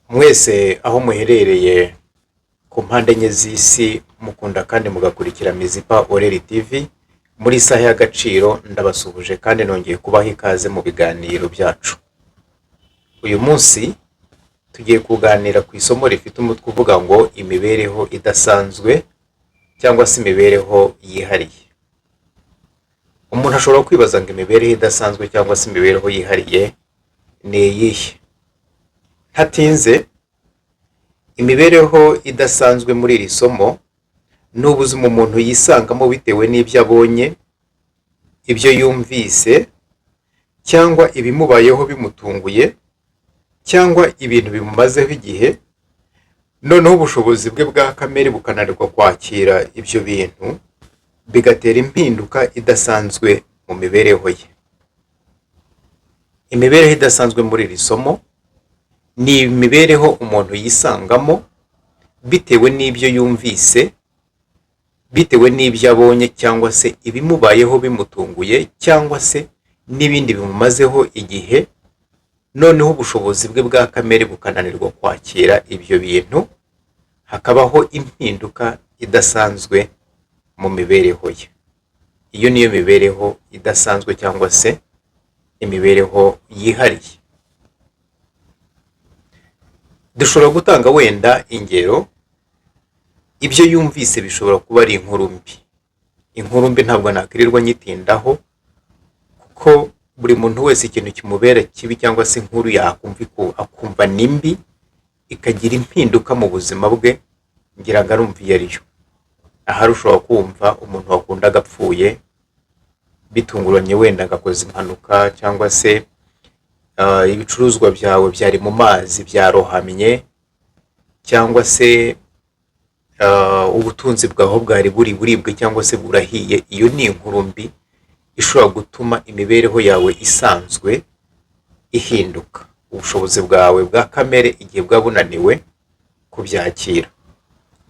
Mwese aho muherereye ku mpande enye z'isi mukunda kandi mugakurikira Mizipa Oreli TV muri isaha y'agaciro, ndabasuhuje kandi nongeye kubaha ikaze mu biganiro byacu. Uyu munsi tugiye kuganira ku isomo rifite umutwe uvuga ngo imibereho idasanzwe cyangwa se imibereho yihariye. Umuntu ashobora kwibaza ngo imibereho idasanzwe cyangwa se imibereho yihariye ni iyihe? Hatinze, imibereho idasanzwe muri iri somo ni ubuzima umuntu yisangamo bitewe n'ibyo abonye, ibyo yumvise, cyangwa ibimubayeho bimutunguye, cyangwa ibintu bimumazeho igihe, noneho ubushobozi bwe bwa kamere bukananirwa kwakira ibyo bintu, bigatera impinduka idasanzwe mu mibereho ye. Imibereho idasanzwe muri iri somo ni imibereho umuntu yisangamo bitewe n'ibyo yumvise, bitewe n'ibyo abonye, cyangwa se ibimubayeho bimutunguye, cyangwa se n'ibindi bimumazeho igihe, noneho ubushobozi bwe bwa kamere bukananirwa kwakira ibyo bintu, hakabaho impinduka idasanzwe mu mibereho ye. Iyo niyo mibereho idasanzwe cyangwa se imibereho yihariye. Dushobora gutanga wenda ingero. Ibyo yumvise bishobora kuba ari inkuru mbi. Inkuru mbi ntabwo nakwirirwa nyitindaho, kuko buri muntu wese ikintu kimubera kibi cyangwa se inkuru akumva ni mbi, ikagira impinduka mu buzima bwe, ngira ngo arumva iyo ariyo. Ahari ushobora kumva umuntu wakundaga apfuye, bitunguranye wenda agakoza impanuka, cyangwa se ibicuruzwa byawe byari mu mazi byarohamye, cyangwa se ubutunzi bwawe bwari buribwe cyangwa se burahiye. Iyo ni inkuru mbi ishobora gutuma imibereho yawe isanzwe ihinduka, ubushobozi bwawe bwa kamere igihe bwa bunaniwe kubyakira.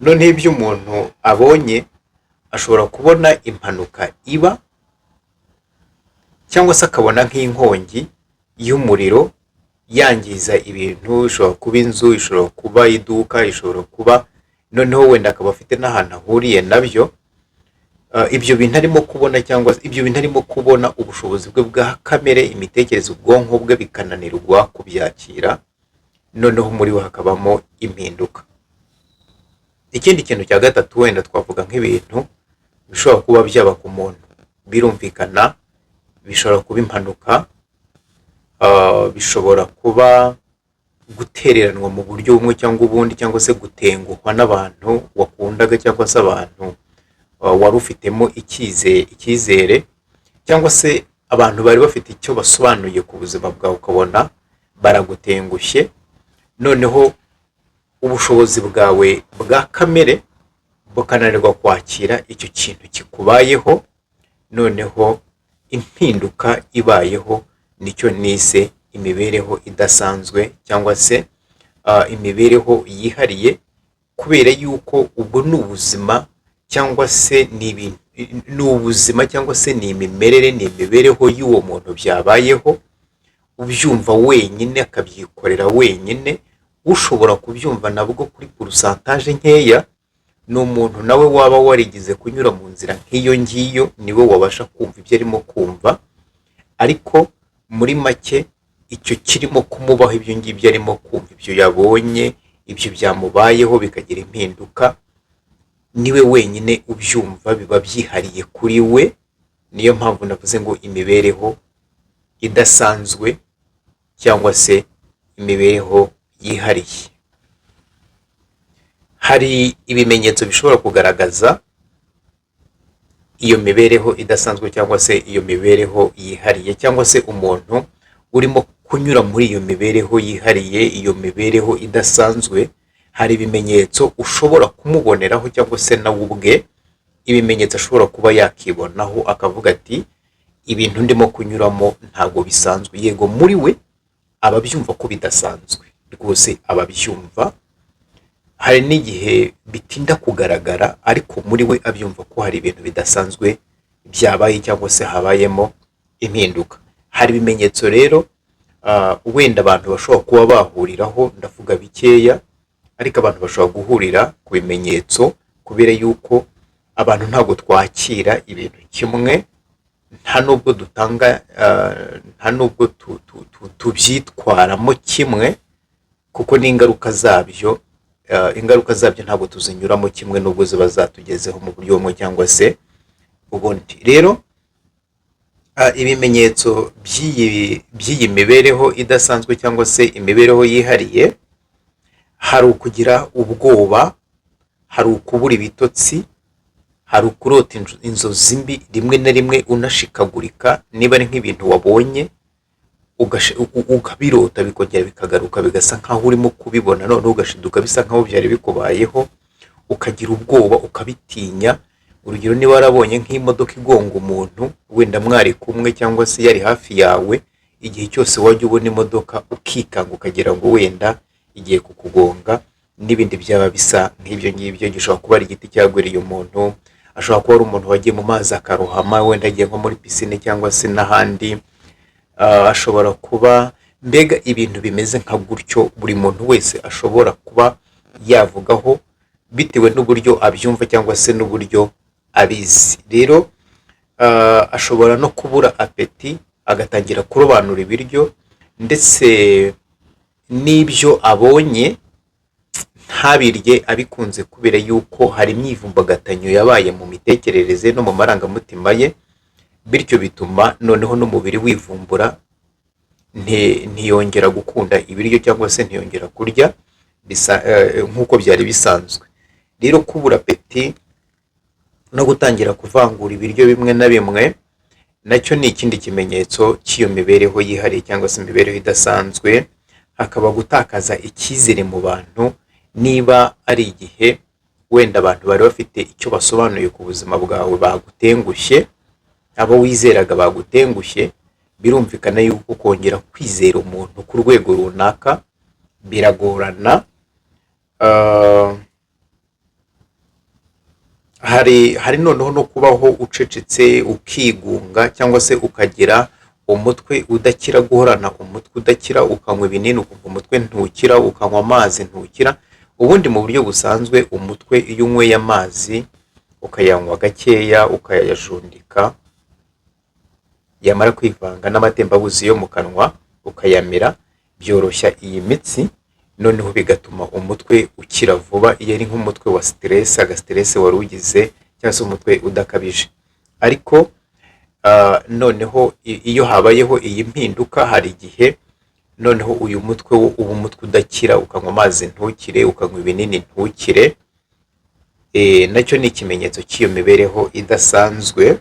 Noneho ibyo umuntu abonye, ashobora kubona impanuka iba, cyangwa se akabona nk'inkongi y'umuriro yangiza ibintu. Ishobora kuba inzu, ishobora kuba iduka, ishobora kuba, noneho wenda akaba afite n'ahantu ahuriye nabyo. Ibyo bintu arimo kubona, cyangwa ibyo bintu arimo kubona, ubushobozi bwe bwa kamere, imitekerereze, ubwonko bwe bikananirwa kubyakira, noneho muri we hakabamo impinduka. Ikindi kintu cya gatatu, wenda twavuga nk'ibintu bishobora kuba byaba ku muntu. Birumvikana, bishobora kuba impanuka, bishobora kuba gutereranwa mu buryo bumwe cyangwa ubundi, cyangwa se gutenguhwa n'abantu wakundaga, cyangwa se abantu wari ufitemo icyizere, cyangwa se abantu bari bafite icyo basobanuye ku buzima bwawe, ukabona baragutengushye, noneho ubushobozi bwawe bwa kamere bukananirwa kwakira icyo kintu kikubayeho, noneho impinduka ibayeho. Nicyo nise imibereho idasanzwe cyangwa se imibereho yihariye, kubera yuko ubwo ni ubuzima cyangwa se ni ubuzima cyangwa se ni imimerere, ni imibereho y'uwo muntu byabayeho, ubyumva wenyine, akabyikorera wenyine. Ushobora kubyumva nabwo kuri pourcentage nkeya ni umuntu nawe waba warigize kunyura mu nzira nk'iyo ngiyo, niwe wabasha kumva ibyo arimo kumva. Ariko muri make, icyo kirimo kumubaho, ibyo ngibyo arimo kumva, ibyo yabonye, ibyo byamubayeho bikagira impinduka, niwe wenyine ubyumva, biba byihariye kuri we. Niyo mpamvu navuze ngo imibereho idasanzwe cyangwa se imibereho yihariye. Hari ibimenyetso bishobora kugaragaza iyo mibereho idasanzwe cyangwa se iyo mibereho yihariye, cyangwa se umuntu urimo kunyura muri iyo mibereho yihariye, iyo mibereho idasanzwe. Hari ibimenyetso ushobora kumuboneraho, cyangwa se nawe ubwe ibimenyetso ashobora kuba yakibonaho, akavuga ati ibintu ndimo kunyuramo ntabwo bisanzwe. Yego, muri we ababyumva ko bidasanzwe, rwose ababyumva. Hari n'igihe bitinda kugaragara, ariko muri we abyumva ko hari ibintu bidasanzwe byabaye, cyangwa se habayemo impinduka. Hari ibimenyetso rero wenda abantu bashobora kuba bahuriraho, ndavuga bikeya, ariko abantu bashobora guhurira ku bimenyetso, kubera yuko abantu ntabwo twakira ibintu kimwe, nta nubwo dutanga nta nubwo tubyitwaramo kimwe, kuko n'ingaruka zabyo ingaruka zabyo ntabwo tuzinyuramo kimwe nubwo ziba zatugezeho mu buryo bumwe cyangwa se ubundi. Rero ibimenyetso by'iyi mibereho idasanzwe cyangwa se imibereho yihariye, hari ukugira ubwoba, hari ukubura ibitotsi, hari ukurota inzozi mbi rimwe na rimwe unashikagurika, niba ari nk'ibintu wabonye ukabirota bikongera bikagaruka bigasa nkaho urimo kubibona, none ugashiduka bisa nkaho byari bikubayeho, ukagira ubwoba ukabitinya. Urugero, niba warabonye nk'imodoka igonga umuntu, wenda mwari kumwe cyangwa se yari hafi yawe, igihe cyose wajya ubona imodoka ukikanga ukagira ngo wenda igiye kukugonga, n'ibindi byaba bisa nk'ibyo ngibyo. Gishobora kuba ari igiti cyagwiriye umuntu, ashobora kuba ari umuntu wagiye mu mazi akarohama, wenda agiye nko muri pisine cyangwa se n'ahandi, ashobora kuba, mbega ibintu bimeze nka gutyo buri muntu wese ashobora kuba yavugaho bitewe n'uburyo abyumva cyangwa se n'uburyo abizi. Rero ashobora no kubura apeti, agatangira kurobanura ibiryo, ndetse n'ibyo abonye ntabirye abikunze, kubera yuko hari imyivumbagatanyo yabaye mu mitekerereze no mu marangamutima ye, bityo bituma noneho n'umubiri wivumbura, ntiyongera gukunda ibiryo cyangwa se ntiyongera kurya nk'uko byari bisanzwe. Rero kubura apeti no gutangira kuvangura ibiryo bimwe na bimwe, nacyo ni ikindi kimenyetso cy'iyo mibereho yihariye cyangwa se imibereho idasanzwe. Hakaba gutakaza icyizere mu bantu, niba ari igihe wenda abantu bari bafite icyo basobanuye ku buzima bwawe bagutengushye, abo wizeraga bagutengushye, birumvikana yuko kongera kwizera umuntu ku rwego runaka biragorana. Hari noneho no kubaho ucecetse, ukigunga, cyangwa se ukagira umutwe udakira, guhorana umutwe udakira, ukanywa ibinini ukumva umutwe ntukira, ukanywa amazi ntukira. Ubundi mu buryo busanzwe umutwe iyo unyweye amazi ukayanywa gakeya ukayajundika, yamara kwivanga n'amatembabuzi yo mu kanwa ukayamira, byoroshya iyi mitsi, noneho bigatuma umutwe ukira vuba iyo ari nk'umutwe wa stress, agastress wari ugize, cyangwa se umutwe udakabije. Ariko noneho iyo habayeho iyi mpinduka, hari igihe noneho uyu mutwe uba umutwe udakira, ukanywa amazi ntukire, ukanywa ibinini ntukire. Nacyo ni ikimenyetso cy'iyo mibereho idasanzwe.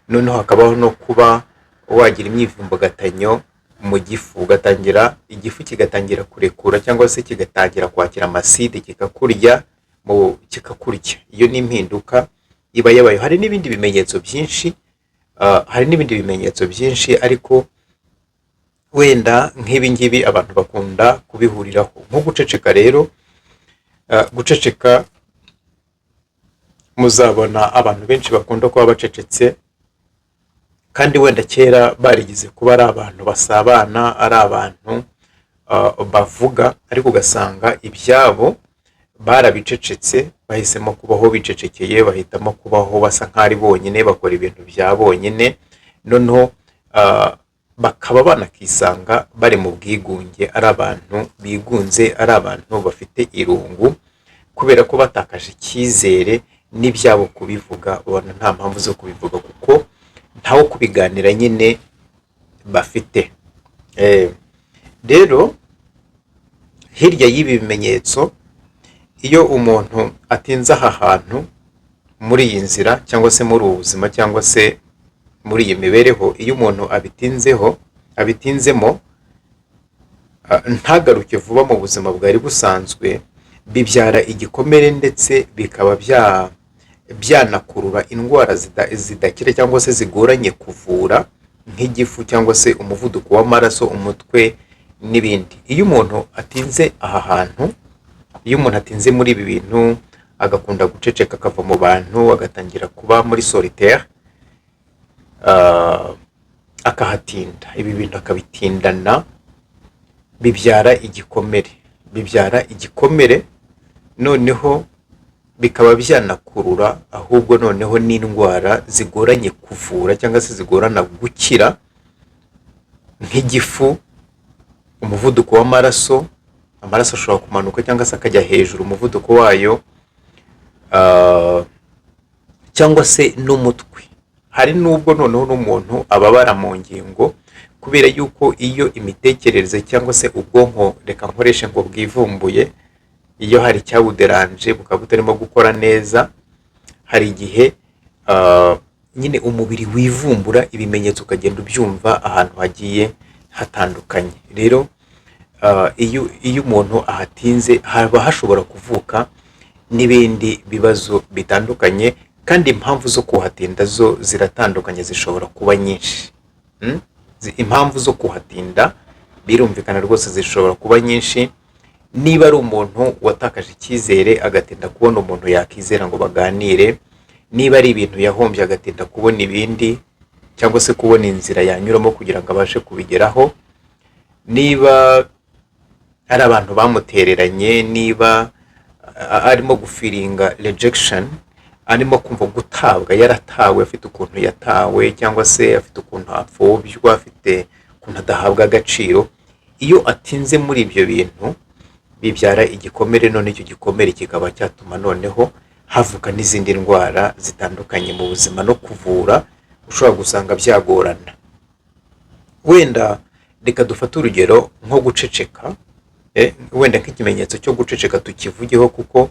Noneho hakabaho no kuba wagira imyivumbagatanyo mu gifu, ugatangira igifu kigatangira kurekura cyangwa se kigatangira kwakira amaside kikakurya. Iyo ni impinduka iba yabaye. Hari n'ibindi bimenyetso byinshi, ariko wenda nk'ibi ngibi abantu bakunda kubihuriraho, nko guceceka. Rero guceceka, muzabona abantu benshi bakunda kuba bacecetse, kandi wenda kera barigize kuba ari abantu basabana, ari abantu bavuga, ariko ugasanga ibyabo barabicecetse, bahisemo kubaho bicecekeye, bahitamo kubaho basa nk'ari bonyine, bakora ibintu bya bonyine, noneho bakaba banakisanga bari mu bwigunge, ari abantu bigunze, ari abantu bafite irungu, kubera ko batakaje icyizere n'ibyabo kubivuga. Ubona nta mpamvu zo kubivuga kuko ntawo kubiganira nyine bafite. Rero hirya y'ibi bimenyetso, iyo umuntu atinze aha hantu muri iyi nzira cyangwa se muri ubu buzima cyangwa se muri iyi mibereho, iyo umuntu abitinzemo ntagaruke vuba mu buzima bwari busanzwe, bibyara igikomere, ndetse bikaba byanakurura indwara zidakira cyangwa se zigoranye kuvura, nk'igifu cyangwa se umuvuduko w'amaraso, umutwe n'ibindi. Iyo umuntu atinze aha hantu, iyo umuntu atinze muri ibi bintu, agakunda guceceka, akava mu bantu, agatangira kuba muri solitaire, akahatinda, ibi bintu akabitindana, bibyara igikomere, bibyara igikomere, noneho bikaba byanakurura ahubwo noneho n'indwara zigoranye kuvura cyangwa se zigorana gukira, nk'igifu, umuvuduko w'amaraso, amaraso ashobora kumanuka cyangwa se akajya hejuru umuvuduko wayo, ah, cyangwa se n'umutwe. Hari n'ubwo noneho n'umuntu ababara mu ngingo kubera yuko iyo imitekerereze cyangwa se ubwonko, reka nkoreshe ngo bwivumbuye, iyo hari icyawuderanje bukaba butarimo gukora neza, hari igihe nyine umubiri wivumbura ibimenyetso ukagenda ubyumva ahantu hagiye hatandukanye. Rero iyo umuntu ahatinze haba hashobora kuvuka n'ibindi bibazo bitandukanye, kandi impamvu zo kuhatinda zo ziratandukanye, zishobora kuba nyinshi. Impamvu zo kuhatinda birumvikana rwose zishobora kuba nyinshi. Niba ari umuntu watakaje icyizere agatinda kubona umuntu yakizera ngo baganire, niba ari ibintu yahombye agatinda kubona ibindi, cyangwa se kubona inzira yanyuramo kugira ngo abashe kubigeraho, niba ari abantu bamutereranye, niba arimo gufiringa rejection, arimo kumva gutabwa, yaratawe, afite ukuntu yatawe, cyangwa se afite ukuntu apfobywa, afite ukuntu adahabwa agaciro, iyo atinze muri ibyo bintu bibyara igikomere, none icyo gikomere kikaba cyatuma noneho havuka n'izindi ndwara zitandukanye mu buzima, no kuvura ushobora gusanga byagorana. Wenda reka dufate urugero nko guceceka, wenda nk'ikimenyetso cyo guceceka tukivugeho, kuko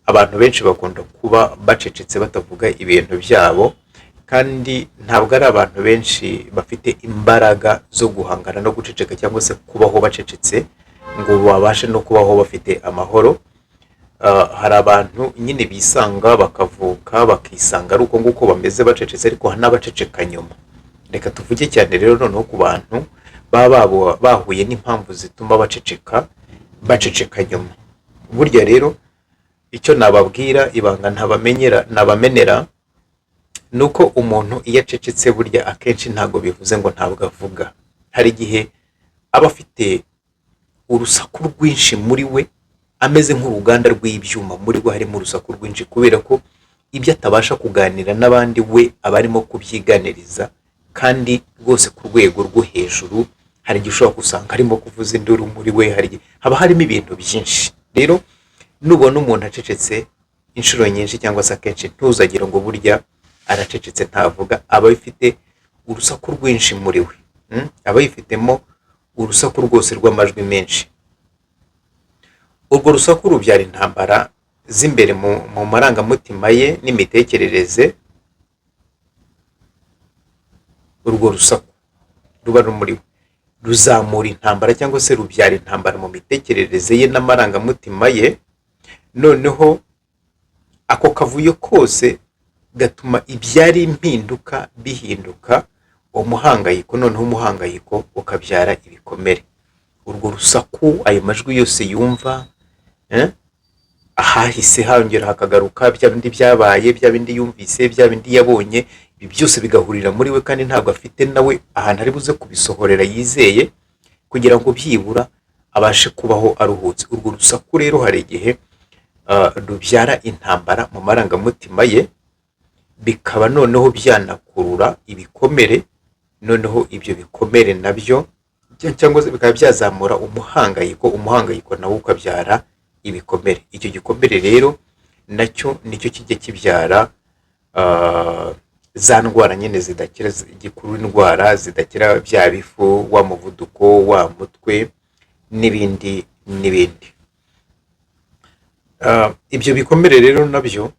abantu benshi bakunda kuba bacecetse batavuga ibintu byabo, kandi ntabwo ari abantu benshi bafite imbaraga zo guhangana no guceceka cyangwa se kubaho bacecetse ngo babashe no kubaho bafite amahoro. Hari abantu nyine bisanga bakavuka bakisanga ari uko nguko bameze bacecetse, ariko hari n'abaceceka nyuma. Reka tuvuge cyane rero noneho ku bantu baba bahuye n'impamvu zituma baceceka nyuma. Burya rero icyo nababwira, ibanga ntabamenera, nuko umuntu iyo acecetse burya akenshi ntabwo bivuze ngo ntabwo avuga. Hari igihe aba afite urusaku rwinshi muri we, ameze nk'uruganda rw'ibyuma, muri we harimo urusaku rwinshi, kubera ko ibyo atabasha kuganira n'abandi we aba arimo kubyiganiriza, kandi rwose ku rwego rwo hejuru. Hari igihe ushobora gusanga arimo kuvuza induru muri we, haba harimo ibintu byinshi. Rero nubona umuntu acecetse inshuro nyinshi cyangwa se akenshi, ntuzagire ngo burya aracecetse ntavuga, aba bifite urusaku rwinshi muri we, aba yifitemo urusaku rwose rw'amajwi menshi. Urwo rusaku rubyara intambara z'imbere mu marangamutima ye n'imitekerereze. Urwo rusaku ruba rumuri we ruzamura intambara cyangwa se rubyara intambara mu mitekerereze ye n'amarangamutima ye, noneho ako kavuyo kose gatuma ibyari impinduka bihinduka umuhangayiko, noneho umuhangayiko ukabyara ibikomere. Urwo rusaku, ayo majwi yose yumva, ahahise hongera hakagaruka bya bindi byabaye, bya bindi yumvise, bya bindi yabonye, ibi byose bigahurira muri we, kandi ntabwo afite nawe ahantu ari buze kubisohorera yizeye, kugira ngo byibura abashe kubaho aruhutse. Urwo rusaku rero hari igihe rubyara intambara mu marangamutima ye, bikaba noneho byanakurura ibikomere, noneho ibyo bikomere nabyo cyangwa se bikaba byazamura umuhangayiko nawo ukabyara ibikomere. Icyo gikomere rero nacyo nicyo kijya kibyara za ndwara nyine zidakira, gikurura indwara zidakira, bya bifu, wa muvuduko, wa mutwe, n'ibindi n'ibindi. Ibyo bikomere rero nabyo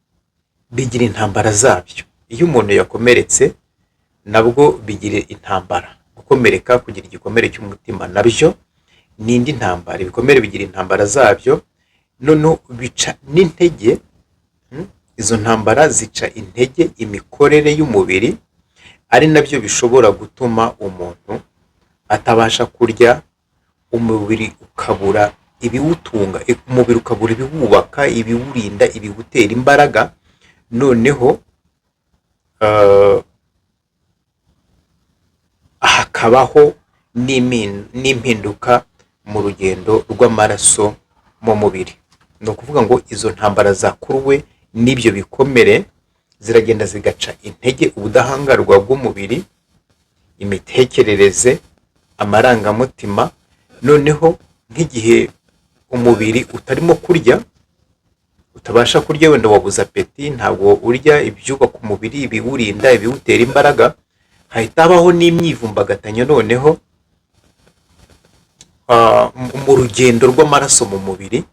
bigira intambara zabyo. Iyo umuntu yakomeretse nabwo bigira intambara. Gukomereka, kugira igikomere cy'umutima, nabyo ni indi ntambara. Ibikomere bigira intambara zabyo, noneho bica n'intege. Izo ntambara zica intege imikorere y'umubiri, ari nabyo bishobora gutuma umuntu atabasha kurya, umubiri ukabura ibiwutunga, umubiri ukabura ibiwubaka, ibiwurinda, ibiwutera imbaraga, noneho hakabaho n'impinduka mu rugendo rw'amaraso mu mubiri. Ni ukuvuga ngo izo ntambara zakuruwe n'ibyo bikomere ziragenda zigaca intege ubudahangarwa bw'umubiri, imitekerereze, amarangamutima. Noneho nk'igihe umubiri utarimo kurya, utabasha kurya, wenda wabuze apeti, ntabwo urya ibyubaka umubiri, ibiwurinda, ibiwutera imbaraga, hahita habaho n'imyivumbagatanyo noneho mu rugendo rw'amaraso mu mubiri,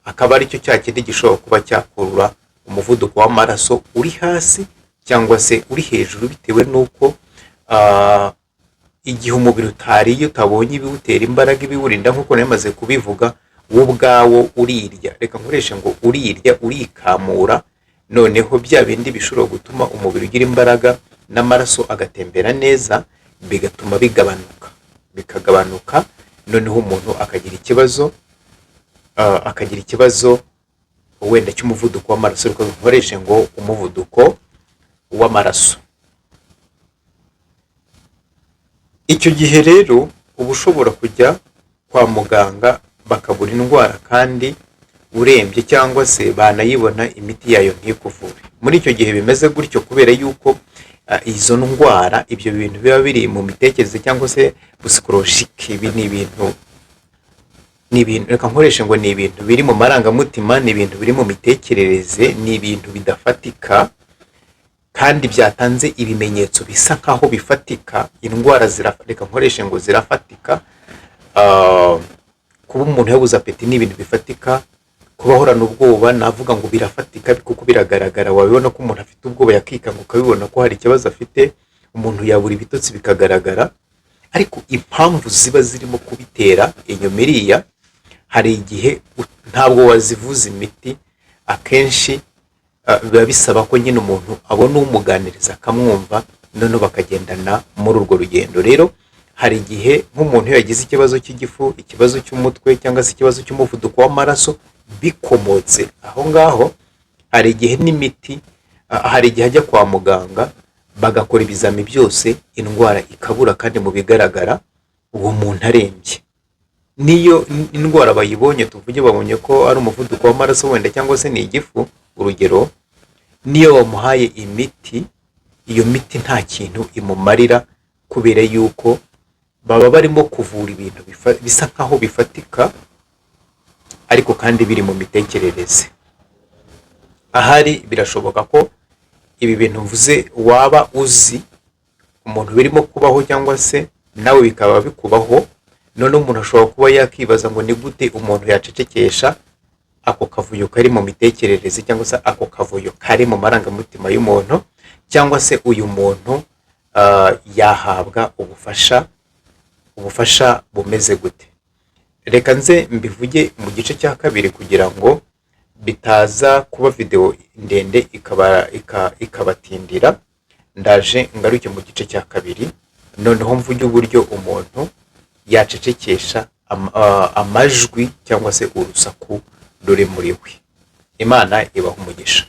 akaba aricyo cya kindi gishobora kuba cyakurura umuvuduko w'amaraso uri hasi cyangwa se uri hejuru, bitewe n'uko igihe umubiri utariye, utabonye ibiwutera imbaraga, ibiwurinda, nk'uko namaze kubivuga, wo ubwawo urirya. Reka nkoreshe ngo urirya, urikamura, noneho bya bindi bishobora gutuma umubiri ugira imbaraga n'amaraso agatembera neza, bigatuma bikagabanuka, noneho umuntu akagira ikibazo wenda cy'umuvuduko w'amaraso. Reka nkoreshe ngo umuvuduko w'amaraso. Icyo gihe rero uba ushobora kujya kwa muganga bakabura indwara kandi urembye, cyangwa se banayibona imiti yayo ntikuvure. Muri icyo gihe bimeze gutyo kubera yuko izo ndwara, ibyo bintu biba biri mu mitekerereze cyangwa se psychologique. Ibi ni ibintu reka nkoreshe ngo ni ibintu biri mu marangamutima, ni ibintu biri mu mitekerereze, ni ibintu bidafatika kandi byatanze ibimenyetso bisa nkaho bifatika. Indwara reka nkoreshe ngo zirafatika. Kuba umuntu yabuze apeti ni ibintu bifatika, kuba ahorana ubwoba navuga ngo birafatika kuko biragaragara. Wabibona ko umuntu afite ubwoba yakikanga, ukabibona ko hari ikibazo afite. Umuntu yabura ibitotsi bikagaragara. Ariko impamvu ziba zirimo kubitera inyuma iriya, hari igihe ntabwo wazivuza imiti. Akenshi biba bisaba ko nyine umuntu abona umuganiriza akamwumva, noneho bakagendana muri urwo rugendo. Rero hari igihe nk'umuntu iyo yagize ikibazo cy'igifu, ikibazo cy'umutwe, cyangwa se ikibazo cy'umuvuduko w'amaraso bikomotse aho ngaho, hari igihe n'imiti, hari igihe ajya kwa muganga bagakora ibizami byose, indwara ikabura, kandi mu bigaragara uwo muntu arembye. Niyo indwara bayibonye, tuvuge babonye ko ari umuvuduko w'amaraso wenda, cyangwa se ni igifu urugero, niyo bamuhaye imiti, iyo miti nta kintu imumarira, kubera yuko baba barimo kuvura ibintu bisa nkaho bifatika, ariko kandi biri mu mitekerereze. Ahari birashoboka ko ibi bintu mvuze waba uzi umuntu birimo kubaho, cyangwa se nawe bikaba bikubaho. None umuntu ashobora kuba yakibaza ngo ni gute umuntu yacecekesha ako kavuyo kari mu mitekerereze, cyangwa se ako kavuyo kari mu marangamutima y'umuntu, cyangwa se uyu muntu yahabwa ubufasha bumeze gute. Reka nze mbivuge mu gice cya kabiri kugira ngo bitaza kuba video ndende ikabatindira. Ndaje ngaruke mu gice cya kabiri, noneho mvuge uburyo umuntu yacecekesha amajwi cyangwa se urusaku ruri muri we. Imana ibaha umugisha.